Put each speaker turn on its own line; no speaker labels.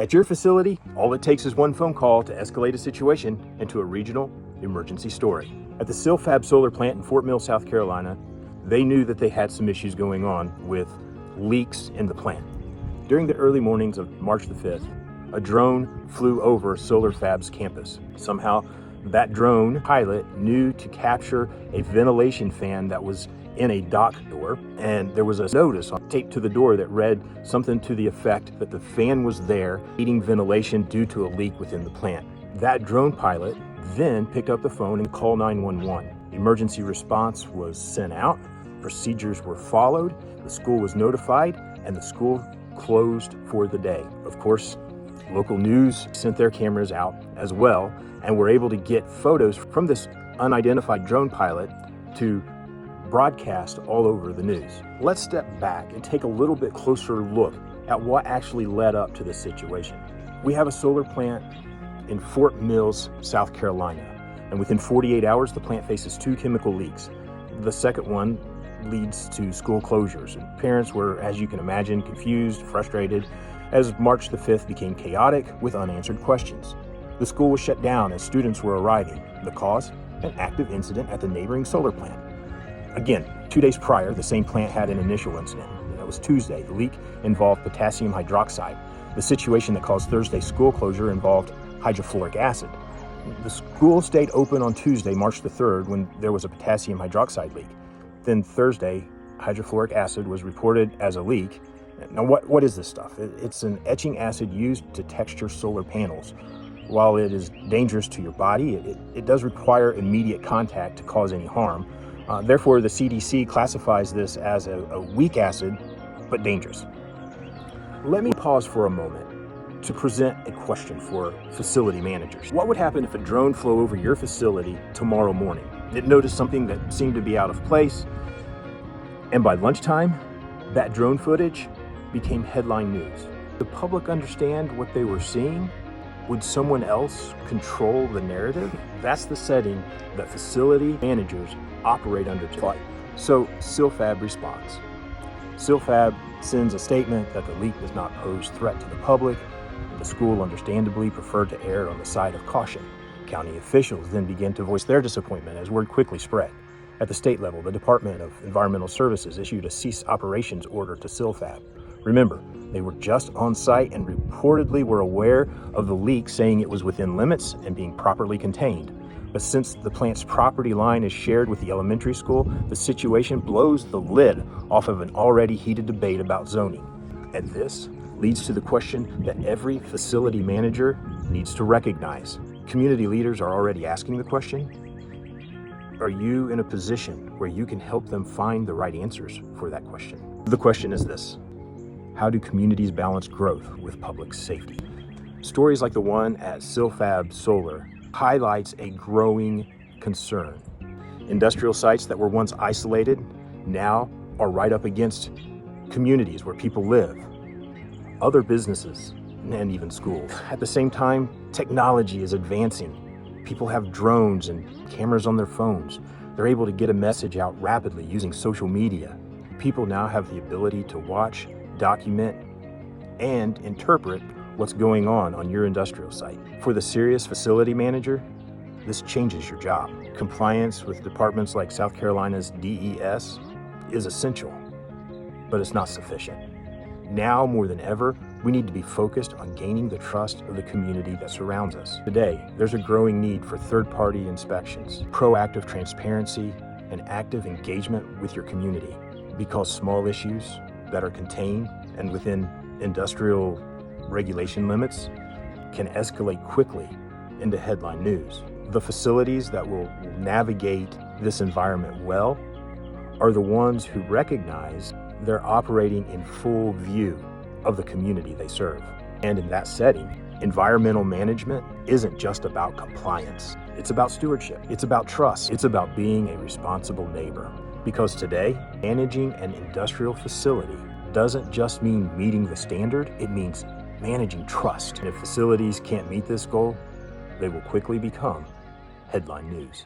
At your facility, all it takes is one phone call to escalate a situation into a regional emergency story. At the Silfab Solar plant in Fort Mill, South Carolina, they knew that they had some issues going on with leaks in the plant. During the early mornings of March the 5th, a drone flew over Silfab's campus. Somehow, that drone pilot knew to capture a ventilation fan that was in a dock door, and there was a notice taped to the door that read something to the effect that the fan was there, heating ventilation due to a leak within the plant. That drone pilot then picked up the phone and called 911. Emergency response was sent out, procedures were followed, the school was notified, and the school closed for the day. Of course, local news sent their cameras out as well, and were able to get photos from this unidentified drone pilot to broadcast all over the news. Let's step back and take a little bit closer look at what actually led up to this situation. We have a solar plant in Fort Mills, South Carolina, and within 48 hours, the plant faces 2 chemical leaks. The second one leads to school closures, and parents were, as you can imagine, confused, frustrated, as March the 5th became chaotic with unanswered questions. The school was shut down as students were arriving. The cause? An active incident at the neighboring solar plant. Again, 2 days prior, the same plant had an initial incident. That was Tuesday. The leak involved potassium hydroxide. The situation that caused Thursday's school closure involved hydrofluoric acid. The school stayed open on Tuesday, March the 3rd, when there was a potassium hydroxide leak. Then Thursday, hydrofluoric acid was reported as a leak. Now, what is this stuff? It's an etching acid used to texture solar panels. While it is dangerous to your body, it does require immediate contact to cause any harm. Therefore, the CDC classifies this as a weak acid, but dangerous. Let me pause for a moment to present a question for facility managers. What would happen if a drone flew over your facility tomorrow morning? It noticed something that seemed to be out of place, and by lunchtime, that drone footage became headline news. Did the public understand what they were seeing? Would someone else control the narrative? That's the setting that facility managers operate under today. So Silfab responds. Silfab sends a statement that the leak does not pose threat to the public. The school understandably preferred to err on the side of caution. County officials then began to voice their disappointment as word quickly spread. At the state level, the Department of Environmental Services issued a cease operations order to Silfab. Remember, they were just on site and reportedly were aware of the leak, saying it was within limits and being properly contained. But since the plant's property line is shared with the elementary school, the situation blows the lid off of an already heated debate about zoning. And this leads to the question that every facility manager needs to recognize. Community leaders are already asking the question: are you in a position where you can help them find the right answers for that question? The question is this: how do communities balance growth with public safety? Stories like the one at Silfab Solar highlights a growing concern. Industrial sites that were once isolated now are right up against communities where people live, other businesses, and even schools. At the same time, technology is advancing. People have drones and cameras on their phones. They're able to get a message out rapidly using social media. People now have the ability to watch, document, and interpret what's going on your industrial site. For the serious facility manager, this changes your job. Compliance with departments like South Carolina's DES is essential, but it's not sufficient. Now more than ever, we need to be focused on gaining the trust of the community that surrounds us. Today, there's a growing need for third-party inspections, proactive transparency, and active engagement with your community, because small issues that are contained and within industrial regulation limits can escalate quickly into headline news. The facilities that will navigate this environment well are the ones who recognize they're operating in full view of the community they serve. And in that setting, environmental management isn't just about compliance. It's about stewardship. It's about trust. It's about being a responsible neighbor. Because today, managing an industrial facility doesn't just mean meeting the standard, it means managing trust. And if facilities can't meet this goal, they will quickly become headline news.